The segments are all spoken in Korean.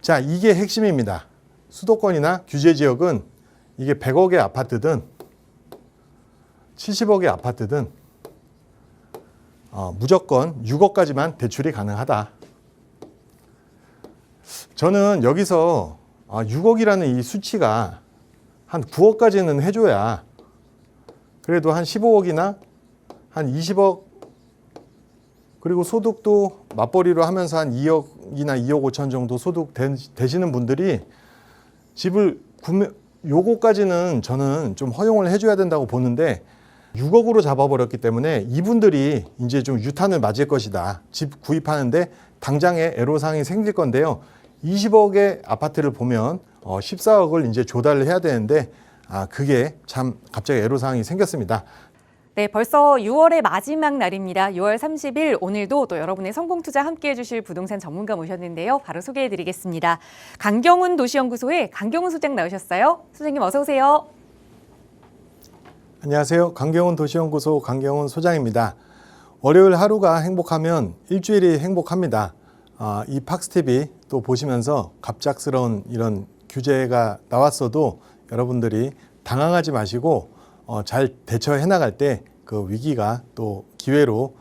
자, 이게 핵심입니다. 수도권이나 규제 지역은 이게 100억의 아파트든 70억의 아파트든 무조건 6억까지만 대출이 가능하다. 저는 여기서 6억이라는 이 수치가 한 9억까지는 해줘야 그래도 한 15억이나 한 20억 그리고 소득도 맞벌이로 하면서 한 2억이나 2억 5천 정도 소득 되시는 분들이 집을 요거까지는 저는 좀 허용을 해줘야 된다고 보는데 6억으로 잡아버렸기 때문에 이분들이 이제 좀 유탄을 맞을 것이다. 집 구입하는데 당장에 애로사항이 생길 건데요. 20억의 아파트를 보면 14억을 이제 조달을 해야 되는데 그게 참 갑자기 애로사항이 생겼습니다. 네, 벌써 6월의 마지막 날입니다. 6월 30일 오늘도 또 여러분의 성공투자 함께해 주실 부동산 전문가 모셨는데요. 바로 소개해 드리겠습니다. 강경훈 도시연구소의 강경훈 소장 나오셨어요. 소장님 어서 오세요. 안녕하세요. 강경훈 도시연구소 강경훈 소장입니다. 월요일 하루가 행복하면 일주일이 행복합니다. 이 팍스TV 또 보시면서 갑작스러운 이런 규제가 나왔어도 여러분들이 당황하지 마시고 잘 대처해 나갈 때 그 위기가 또 기회로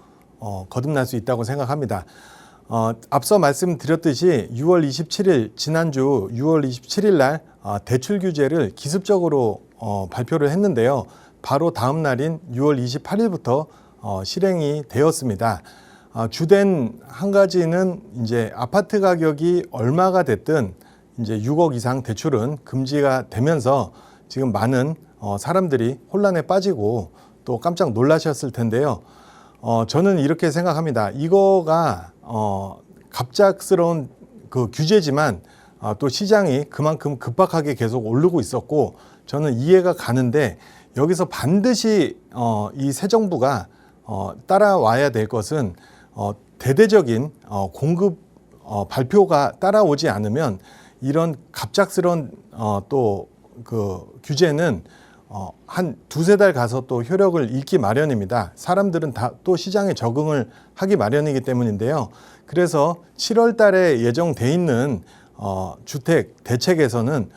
거듭날 수 있다고 생각합니다. 앞서 말씀드렸듯이 6월 27일 지난주 6월 27일 날 대출 규제를 기습적으로 발표를 했는데요. 바로 다음 날인 6월 28일부터 실행이 되었습니다. 주된 한 가지는 이제 아파트 가격이 얼마가 됐든 이제 6억 이상 대출은 금지가 되면서 지금 많은 사람들이 혼란에 빠지고 또 깜짝 놀라셨을 텐데요. 저는 이렇게 생각합니다. 이거가 갑작스러운 그 규제지만 또 시장이 그만큼 급박하게 계속 오르고 있었고 저는 이해가 가는데 여기서 반드시 이 새 정부가 따라와야 될 것은 대대적인 공급 발표가 따라오지 않으면 이런 갑작스러운 또 그 규제는 한 두세 달 가서 또 효력을 잃기 마련입니다. 사람들은 다 또 시장에 적응을 하기 마련이기 때문인데요. 그래서 7월 달에 예정돼 있는 주택 대책에서는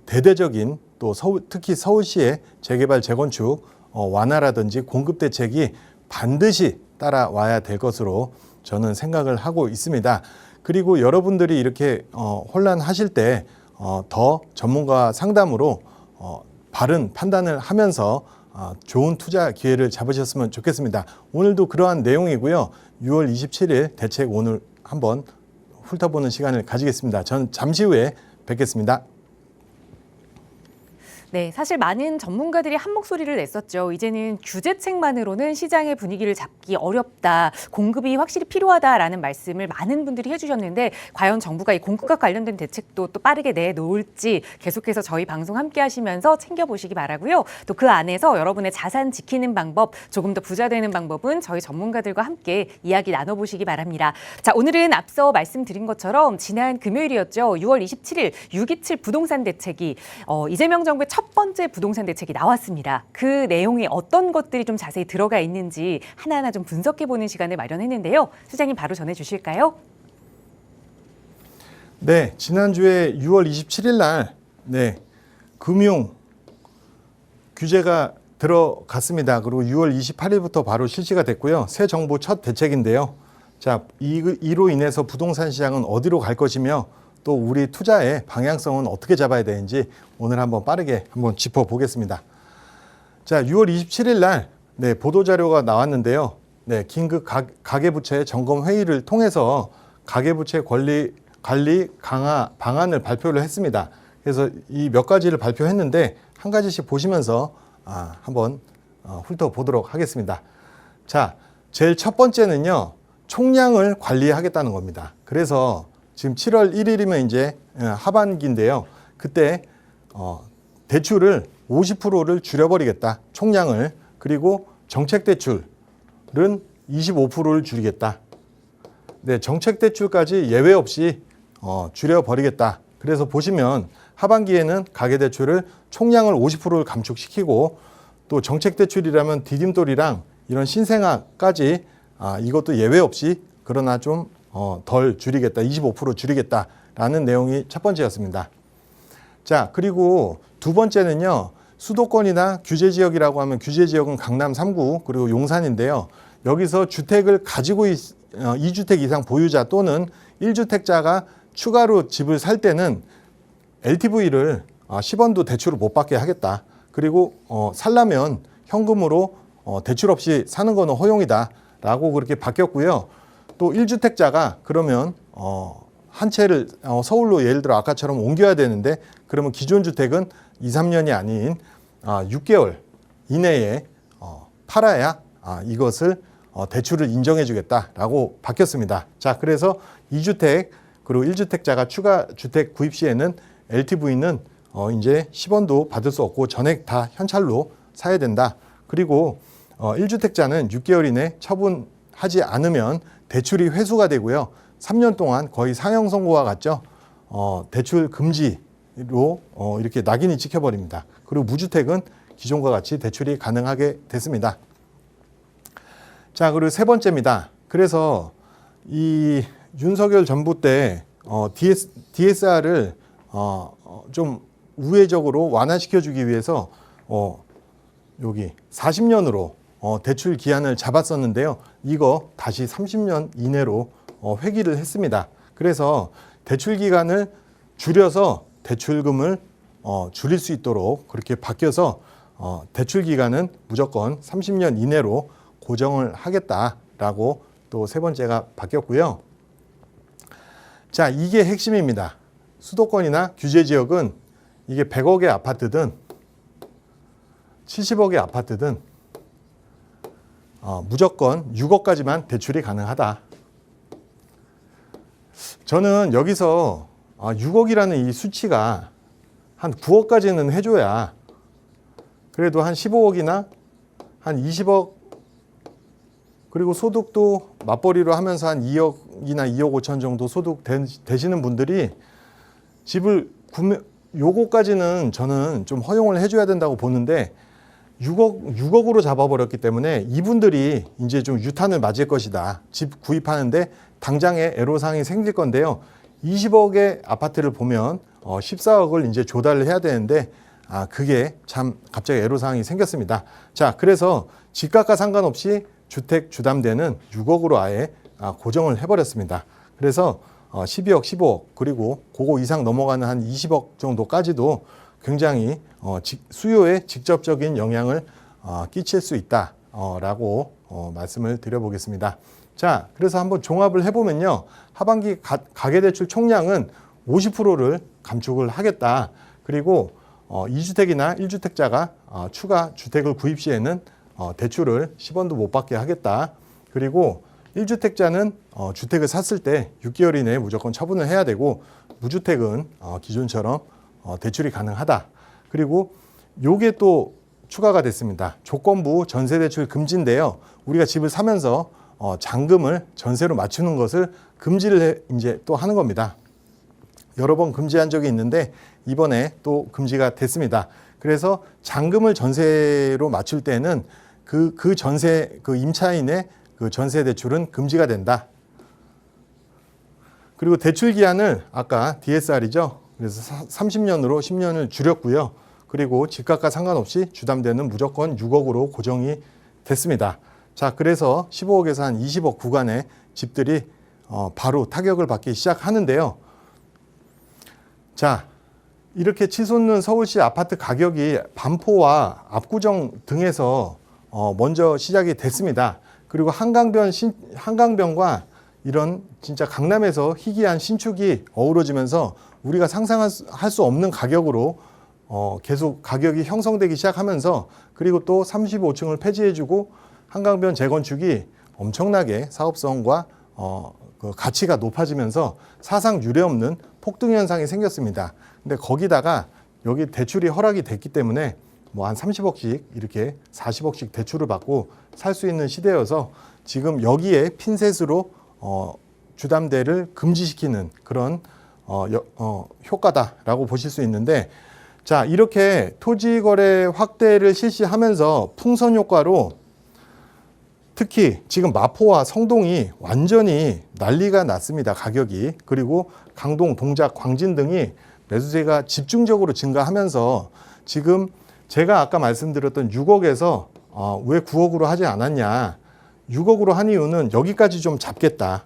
대대적인 또 특히 서울시의 재개발 재건축 완화라든지 공급 대책이 반드시 따라와야 될 것으로 저는 생각을 하고 있습니다. 그리고 여러분들이 이렇게 혼란하실 때 더 전문가 상담으로 바른 판단을 하면서 좋은 투자 기회를 잡으셨으면 좋겠습니다. 오늘도 그러한 내용이고요. 6월 27일 대책 오늘 한번 훑어보는 시간을 가지겠습니다. 저는 잠시 후에 뵙겠습니다. 네, 사실 많은 전문가들이 한 목소리를 냈었죠. 이제는 규제책만으로는 시장의 분위기를 잡기 어렵다. 공급이 확실히 필요하다라는 말씀을 많은 분들이 해주셨는데 과연 정부가 이 공급과 관련된 대책도 또 빠르게 내놓을지 계속해서 저희 방송 함께 하시면서 챙겨보시기 바라고요. 또 그 안에서 여러분의 자산 지키는 방법, 조금 더 부자 되는 방법은 저희 전문가들과 함께 이야기 나눠보시기 바랍니다. 자, 오늘은 앞서 말씀드린 것처럼 지난 금요일이었죠. 6월 27일 627 부동산 대책이 이재명 정부의 첫 번째 부동산 대책이 나왔습니다. 그 내용에 어떤 것들이 좀 자세히 들어가 있는지 하나하나 좀 분석해보는 시간을 마련했는데요. 소장님 바로 전해주실까요? 네, 지난주에 6월 27일 날 금융 규제가 들어갔습니다. 그리고 6월 28일부터 바로 실시가 됐고요. 새 정부 첫 대책인데요. 자, 이로 인해서 부동산 시장은 어디로 갈 것이며 또 우리 투자의 방향성은 어떻게 잡아야 되는지 오늘 한번 빠르게 한번 짚어보겠습니다. 자, 6월 27일 날 보도자료가 나왔는데요. 긴급 가계부채 점검 회의를 통해서 가계부채 관리 강화 방안을 발표를 했습니다. 그래서 이 몇 가지를 발표했는데 한 가지씩 보시면서 한번 훑어보도록 하겠습니다. 자, 제일 첫 번째는요. 총량을 관리하겠다는 겁니다. 그래서 지금 7월 1일이면 이제 하반기인데요. 그때 대출을 50%를 줄여버리겠다. 총량을. 그리고 정책대출은 25%를 줄이겠다. 네, 정책대출까지 예외 없이 줄여버리겠다. 그래서 보시면 하반기에는 가계대출을 총량을 50%를 감축시키고 또 정책대출이라면 디딤돌이랑 이런 신생아까지 이것도 예외 없이 그러나 좀 덜 줄이겠다. 25% 줄이겠다라는 라는 내용이 첫 번째였습니다. 자, 그리고 두 번째는요. 수도권이나 규제지역이라고 하면 규제지역은 강남 3구 그리고 용산인데요. 여기서 주택을 가지고 2주택 이상 보유자 또는 1주택자가 추가로 집을 살 때는 LTV를 10원도 대출을 못 받게 하겠다. 그리고 살려면 현금으로 대출 없이 사는 거는 허용이다 라고 그렇게 바뀌었고요. 또 1주택자가 그러면 한 채를 서울로 예를 들어 아까처럼 옮겨야 되는데 그러면 기존 주택은 2, 3년이 아닌 6개월 이내에 팔아야 이것을 대출을 인정해 주겠다라고 바뀌었습니다. 자, 그래서 2주택 그리고 1주택자가 추가 주택 구입 시에는 LTV는 이제 10원도 받을 수 없고 전액 다 현찰로 사야 된다. 그리고 1주택자는 6개월 이내 처분하지 않으면 대출이 회수가 되고요. 3년 동안 거의 사형 선고와 같죠. 대출 금지로 이렇게 낙인이 찍혀버립니다. 그리고 무주택은 기존과 같이 대출이 가능하게 됐습니다. 자, 그리고 세 번째입니다. 그래서 이 윤석열 정부 때 DSR을 좀 우회적으로 완화시켜주기 위해서 여기 40년으로 대출 기한을 잡았었는데요. 이거 다시 30년 이내로 회기를 했습니다. 그래서 대출 기간을 줄여서 대출금을 줄일 수 있도록 그렇게 바뀌어서 대출 기간은 무조건 30년 이내로 고정을 하겠다라고 또 세 번째가 바뀌었고요. 자, 이게 핵심입니다. 수도권이나 규제 지역은 이게 100억의 아파트든 70억의 아파트든 무조건 6억까지만 대출이 가능하다. 저는 여기서 6억이라는 이 수치가 한 9억까지는 해줘야 그래도 한 15억이나 한 20억 그리고 소득도 맞벌이로 하면서 한 2억이나 2억 5천 정도 소득 되시는 분들이 집을 요거까지는 저는 좀 허용을 해줘야 된다고 보는데 6억으로 잡아버렸기 때문에 이분들이 이제 좀 유탄을 맞을 것이다. 집 구입하는데 당장에 애로사항이 생길 건데요. 20억의 아파트를 보면 14억을 이제 조달을 해야 되는데 그게 참 갑자기 애로사항이 생겼습니다. 자, 그래서 집값과 상관없이 주택 주담대는 6억으로 아예 고정을 해버렸습니다. 그래서 12억, 15억 그리고 그거 이상 넘어가는 한 20억 정도까지도 굉장히 수요에 직접적인 영향을 끼칠 수 있다라고 말씀을 드려보겠습니다. 자, 그래서 한번 종합을 해보면요. 하반기 가계대출 총량은 50%를 감축을 하겠다. 그리고 2주택이나 1주택자가 추가 주택을 구입 시에는 대출을 10원도 못 받게 하겠다. 그리고 1주택자는 주택을 샀을 때 6개월 이내에 무조건 처분을 해야 되고 무주택은 기존처럼 대출이 가능하다. 그리고 요게 또 추가가 됐습니다. 조건부 전세대출 금지인데요. 우리가 집을 사면서 잔금을 전세로 맞추는 것을 금지를 이제 또 하는 겁니다. 여러 번 금지한 적이 있는데 이번에 또 금지가 됐습니다. 그래서 잔금을 전세로 맞출 때는 그 전세 그 임차인의 그 전세 대출은 금지가 된다. 그리고 대출 기한을 아까 DSR이죠. 그래서 30년으로 10년을 줄였고요. 그리고 집값과 상관없이 주담대는 무조건 6억으로 고정이 됐습니다. 자, 그래서 15억에서 한 20억 구간의 집들이 바로 타격을 받기 시작하는데요. 자, 이렇게 치솟는 서울시 아파트 가격이 반포와 압구정 등에서 먼저 시작이 됐습니다. 그리고 한강변과 이런 진짜 강남에서 희귀한 신축이 어우러지면서 우리가 상상할 수 없는 가격으로 계속 가격이 형성되기 시작하면서 그리고 또 35층을 폐지해주고 한강변 재건축이 엄청나게 사업성과 그 가치가 높아지면서 사상 유례없는 폭등 현상이 생겼습니다. 근데 거기다가 여기 대출이 허락이 됐기 때문에 뭐 한 30억씩 이렇게 40억씩 대출을 받고 살 수 있는 시대여서 지금 여기에 핀셋으로 주담대를 금지시키는 그런 효과다라고 보실 수 있는데, 자, 이렇게 토지거래 확대를 실시하면서 풍선 효과로 특히 지금 마포와 성동이 완전히 난리가 났습니다. 가격이. 그리고 강동, 동작, 광진 등이 매수세가 집중적으로 증가하면서 지금 제가 아까 말씀드렸던 6억에서 왜 9억으로 하지 않았냐. 6억으로 한 이유는 여기까지 좀 잡겠다.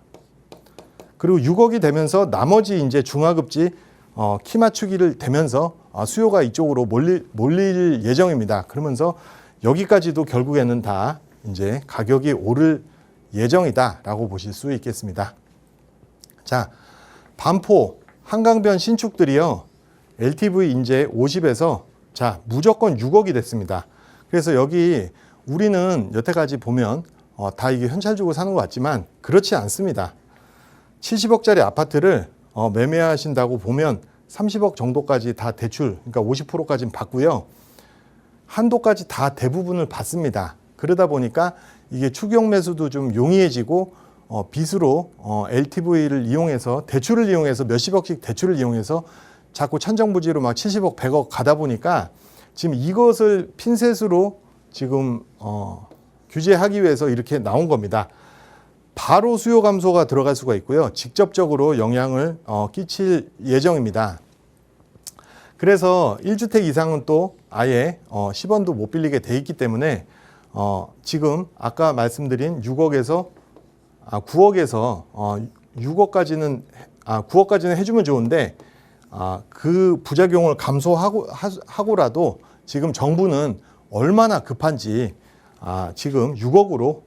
그리고 6억이 되면서 나머지 이제 중하급지 키 맞추기를 되면서 수요가 이쪽으로 몰릴 예정입니다. 그러면서 여기까지도 결국에는 다 이제 가격이 오를 예정이다라고 보실 수 있겠습니다. 자, 반포, 한강변 신축들이요. LTV 이제 50에서 자, 무조건 6억이 됐습니다. 그래서 여기 우리는 여태까지 보면 다 이게 현찰 주고 사는 것 같지만 그렇지 않습니다. 70억짜리 아파트를 매매하신다고 보면 30억 정도까지 다 대출, 그러니까 50%까지는 받고요. 한도까지 다 대부분을 받습니다. 그러다 보니까 이게 추경 매수도 좀 용이해지고 빚으로 LTV를 이용해서 대출을 이용해서 몇십억씩 대출을 이용해서 자꾸 천정부지로 막 70억, 100억 가다 보니까 지금 이것을 핀셋으로 지금 규제하기 위해서 이렇게 나온 겁니다. 바로 수요 감소가 들어갈 수가 있고요. 직접적으로 영향을 끼칠 예정입니다. 그래서 1주택 이상은 또 아예 10원도 못 빌리게 돼 있기 때문에 지금 아까 말씀드린 6억에서 9억에서 9억까지는 해주면 좋은데 그 부작용을 감소하고라도 지금 정부는 얼마나 급한지 지금 6억으로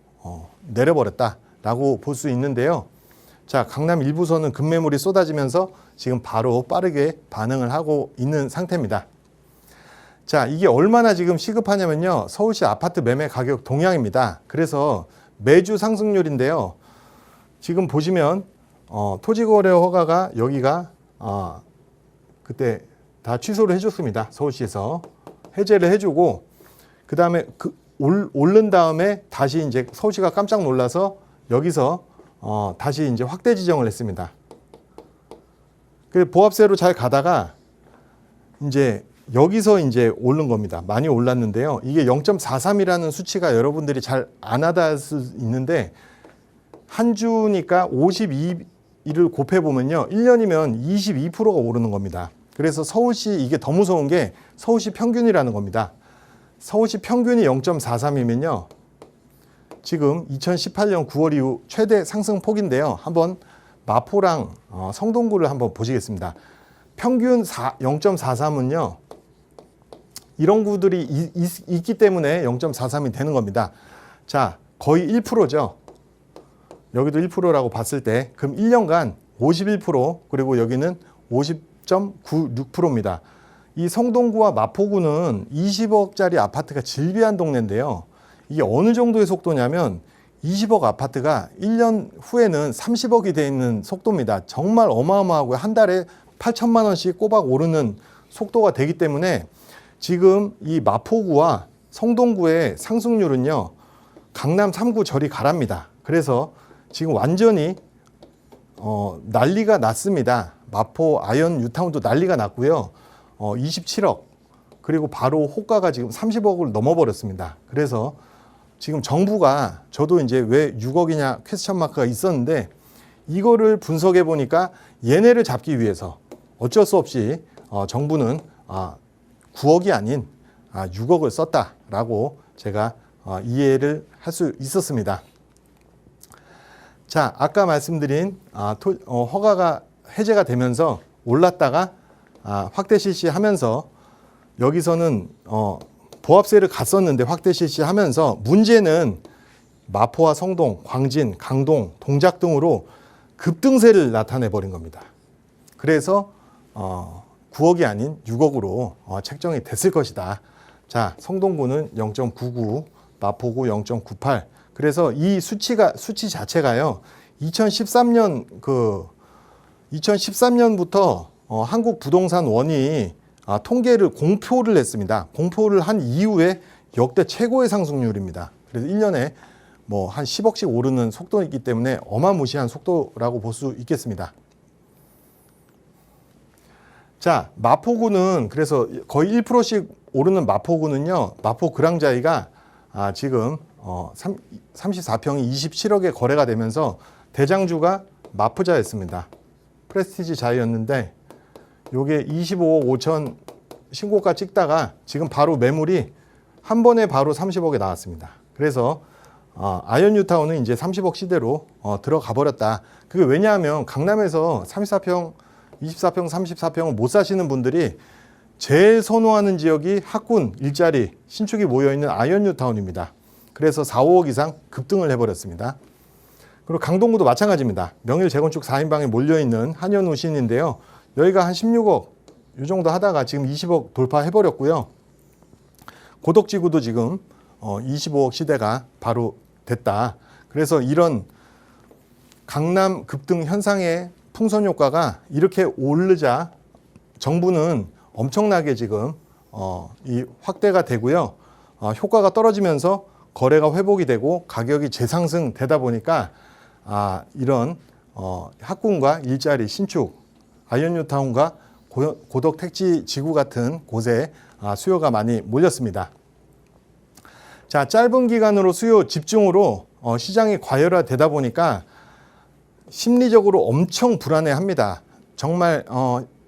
내려버렸다라고 볼 수 있는데요. 자, 강남 일부서는 급매물이 쏟아지면서 지금 바로 빠르게 반응을 하고 있는 상태입니다. 자, 이게 얼마나 지금 시급하냐면요. 서울시 아파트 매매 가격 동향입니다. 그래서 매주 상승률인데요. 지금 보시면 토지거래 허가가 여기가 그때 다 취소를 해줬습니다. 서울시에서 해제를 해주고 그 다음에 오른 다음에 다시 이제 서울시가 깜짝 놀라서 여기서 다시 이제 확대 지정을 했습니다. 그 보합세로 잘 가다가 이제 여기서 이제 오른 겁니다. 많이 올랐는데요. 이게 0.43이라는 수치가 여러분들이 잘 안 하다 할 수 있는데 한 주니까 52를 곱해보면요. 1년이면 22%가 오르는 겁니다. 그래서 서울시 이게 더 무서운 게 서울시 평균이라는 겁니다. 서울시 평균이 0.43이면요. 지금 2018년 9월 이후 최대 상승폭인데요. 한번 마포랑 성동구를 한번 보시겠습니다. 평균 0.43은요. 이런 구들이 있기 때문에 0.43이 되는 겁니다. 자, 거의 1%죠. 여기도 1%라고 봤을 때 그럼 1년간 51% 그리고 여기는 50.96%입니다. 이 성동구와 마포구는 20억짜리 아파트가 질비한 동네인데요. 이게 어느 정도의 속도냐면 20억 아파트가 1년 후에는 30억이 돼 있는 속도입니다. 정말 어마어마하고요. 한 달에 8천만 원씩 꼬박 오르는 속도가 되기 때문에 지금 이 마포구와 성동구의 상승률은요. 강남 3구 저리 가랍니다. 그래서 지금 완전히 난리가 났습니다. 마포 아현 뉴타운도 난리가 났고요. 27억 그리고 바로 호가가 지금 30억을 넘어버렸습니다. 그래서 지금 정부가 저도 이제 왜 6억이냐 퀘스천 마크가 있었는데 이거를 분석해 보니까 얘네를 잡기 위해서 어쩔 수 없이 정부는 9억이 아닌 6억을 썼다라고 제가 이해를 할 수 있었습니다. 자, 아까 말씀드린 허가가 해제가 되면서 올랐다가 확대 실시하면서 여기서는 보합세를 갔었는데 확대 실시하면서 문제는 마포와 성동, 광진, 강동, 동작 등으로 급등세를 나타내 버린 겁니다. 그래서 9억이 아닌 6억으로 책정이 됐을 것이다. 자, 성동구는 0.99, 마포구 0.98. 그래서 이 수치 자체가요. 2013년부터 한국부동산원이 통계를 공표를 했습니다. 공표를 한 이후에 역대 최고의 상승률입니다. 그래서 1년에 뭐 한 10억씩 오르는 속도이기 때문에 어마무시한 속도라고 볼 수 있겠습니다. 자, 마포구는 그래서 거의 1%씩 오르는 마포구는요. 마포 그랑자이가 지금 34평이 27억에 거래가 되면서 대장주가 마프자였습니다. 프레스티지 자이였는데 요게 25억 5천 신고가 찍다가 지금 바로 매물이 한 번에 바로 30억에 나왔습니다. 그래서 아이언 뉴타운은 이제 30억 시대로 들어가 버렸다. 그게 왜냐하면 강남에서 34평, 24평, 34평을 못 사시는 분들이 제일 선호하는 지역이 학군, 일자리, 신축이 모여있는 아이언 뉴타운입니다. 그래서 4, 5억 이상 급등을 해버렸습니다. 그리고 강동구도 마찬가지입니다. 명일 재건축 4인방에 몰려있는 한현우신인데요. 여기가 한 16억 이 정도 하다가 지금 20억 돌파해버렸고요. 고덕지구도 지금 25억 시대가 바로 됐다. 그래서 이런 강남 급등 현상의 풍선 효과가 이렇게 오르자 정부는 엄청나게 지금 이 확대가 되고요. 효과가 떨어지면서 거래가 회복이 되고 가격이 재상승되다 보니까 이런 학군과 일자리, 신축, 아이언 뉴타운과 고덕 택지 지구 같은 곳에 수요가 많이 몰렸습니다. 자, 짧은 기간으로 수요 집중으로 시장이 과열화되다 보니까 심리적으로 엄청 불안해합니다. 정말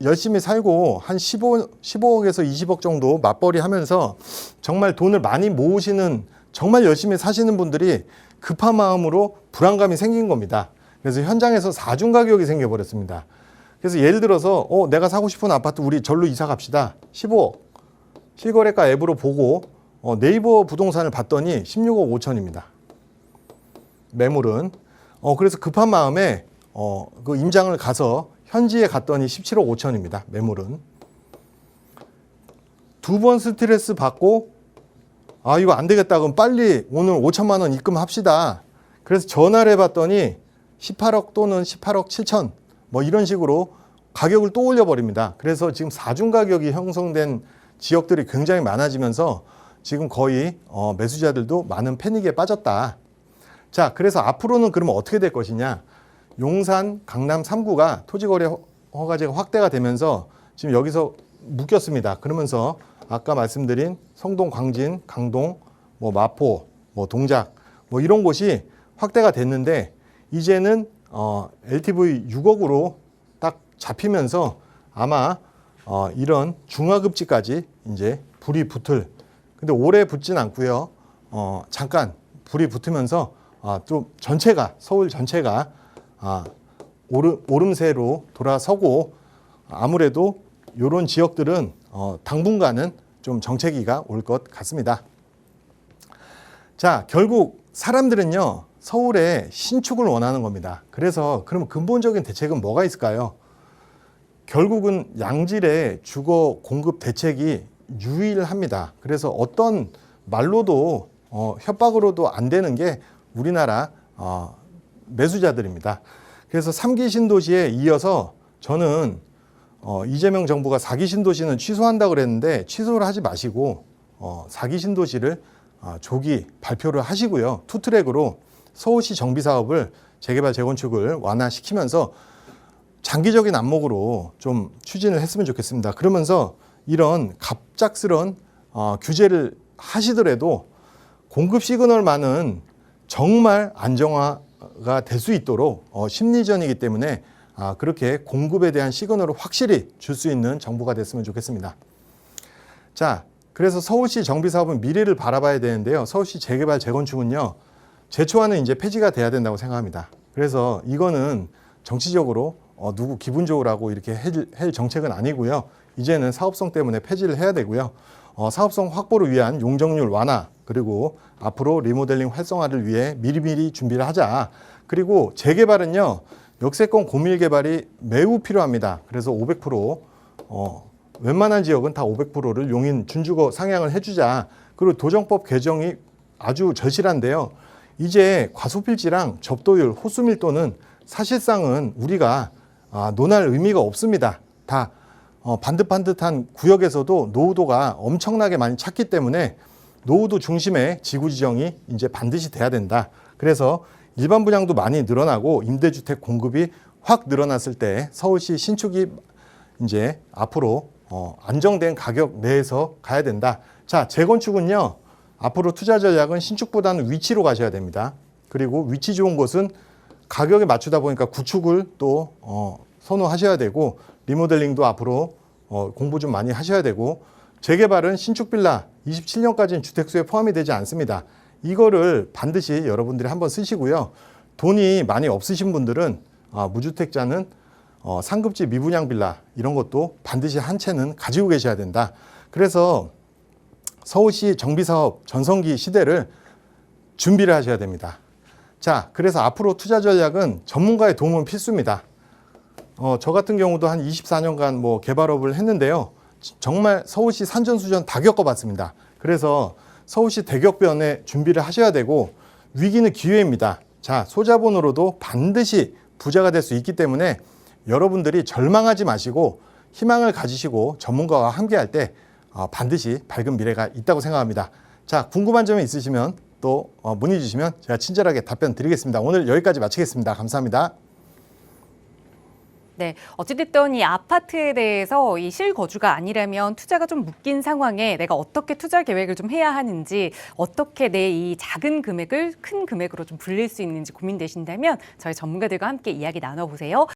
열심히 살고 한 15억에서 20억 정도 맞벌이 하면서 정말 돈을 많이 모으시는 정말 열심히 사시는 분들이 급한 마음으로 불안감이 생긴 겁니다. 그래서 현장에서 사중 가격이 생겨버렸습니다. 그래서 예를 들어서 내가 사고 싶은 아파트 우리 절로 이사 갑시다. 15억 실거래가 앱으로 보고 네이버 부동산을 봤더니 16억 5천입니다. 매물은 그래서 급한 마음에 그 임장을 가서 현지에 갔더니 17억 5천입니다. 매물은 두 번 스트레스 받고 이거 안 되겠다. 그럼 빨리 오늘 5천만 원 입금합시다. 그래서 전화를 해봤더니 18억 또는 18억 7천 뭐 이런 식으로 가격을 또 올려버립니다. 그래서 지금 사중 가격이 형성된 지역들이 굉장히 많아지면서 지금 거의 매수자들도 많은 패닉에 빠졌다. 자, 그래서 앞으로는 그러면 어떻게 될 것이냐. 용산, 강남 3구가 토지거래 허가제가 확대가 되면서 지금 여기서 묶였습니다. 그러면서 아까 말씀드린 성동, 광진, 강동, 마포, 동작 이런 곳이 확대가 됐는데 이제는 LTV 6억으로 딱 잡히면서 아마 이런 중하급지까지 이제 불이 붙을. 근데 오래 붙진 않고요. 잠깐 불이 붙으면서 좀 전체가 서울 전체가 오름세로 돌아서고 아무래도 이런 지역들은 당분간은 좀 정체기가 올 것 같습니다. 자, 결국 사람들은요 서울에 신축을 원하는 겁니다. 그래서 그럼 근본적인 대책은 뭐가 있을까요? 결국은 양질의 주거 공급 대책이 유일합니다. 그래서 어떤 말로도 협박으로도 안 되는 게 우리나라 매수자들입니다. 그래서 3기 신도시에 이어서 저는 이재명 정부가 4기 신도시는 취소한다고 그랬는데 취소를 하지 마시고 4기 신도시를 조기 발표를 하시고요. 투트랙으로 서울시 정비사업을 재개발 재건축을 완화시키면서 장기적인 안목으로 좀 추진을 했으면 좋겠습니다. 그러면서 이런 갑작스런 규제를 하시더라도 공급 시그널만은 정말 안정화가 될 수 있도록 심리전이기 때문에 그렇게 공급에 대한 시그널을 확실히 줄 수 있는 정부가 됐으면 좋겠습니다. 자, 그래서 서울시 정비사업은 미래를 바라봐야 되는데요. 서울시 재개발 재건축은요. 제초안은 이제 폐지가 돼야 된다고 생각합니다. 그래서 이거는 정치적으로 누구 기분적으로 하고 이렇게 할 정책은 아니고요. 이제는 사업성 때문에 폐지를 해야 되고요. 사업성 확보를 위한 용적률 완화 그리고 앞으로 리모델링 활성화를 위해 미리미리 준비를 하자. 그리고 재개발은요. 역세권 고밀 개발이 매우 필요합니다. 그래서 500% 웬만한 지역은 다 500%를 용인 준주거 상향을 해주자. 그리고 도정법 개정이 아주 절실한데요. 이제 과소필지랑 접도율, 호수 밀도는 사실상은 우리가 논할 의미가 없습니다. 다 반듯반듯한 구역에서도 노후도가 엄청나게 많이 찼기 때문에 노후도 중심의 지구 지정이 이제 반드시 돼야 된다. 그래서 일반 분양도 많이 늘어나고 임대주택 공급이 확 늘어났을 때 서울시 신축이 이제 앞으로 안정된 가격 내에서 가야 된다. 자, 재건축은요. 앞으로 투자 전략은 신축보다는 위치로 가셔야 됩니다. 그리고 위치 좋은 곳은 가격에 맞추다 보니까 구축을 또 선호하셔야 되고 리모델링도 앞으로 공부 좀 많이 하셔야 되고 재개발은 신축 빌라 27년까지는 주택수에 포함이 되지 않습니다. 이거를 반드시 여러분들이 한번 쓰시고요. 돈이 많이 없으신 분들은 무주택자는 상급지 미분양 빌라 이런 것도 반드시 한 채는 가지고 계셔야 된다. 그래서 서울시 정비사업 전성기 시대를 준비를 하셔야 됩니다. 자, 그래서 앞으로 투자 전략은 전문가의 도움은 필수입니다. 저 같은 경우도 한 24년간 뭐 개발업을 했는데요. 정말 서울시 산전수전 다 겪어봤습니다. 그래서 서울시 대격변에 준비를 하셔야 되고 위기는 기회입니다. 자, 소자본으로도 반드시 부자가 될 수 있기 때문에 여러분들이 절망하지 마시고 희망을 가지시고 전문가와 함께할 때 반드시 밝은 미래가 있다고 생각합니다. 자, 궁금한 점이 있으시면 또 문의 주시면 제가 친절하게 답변 드리겠습니다. 오늘 여기까지 마치겠습니다. 감사합니다. 네, 어찌됐든 이 아파트에 대해서 이 실거주가 아니라면 투자가 좀 묶인 상황에 내가 어떻게 투자 계획을 좀 해야 하는지, 어떻게 내 이 작은 금액을 큰 금액으로 좀 불릴 수 있는지 고민되신다면 저희 전문가들과 함께 이야기 나눠보세요.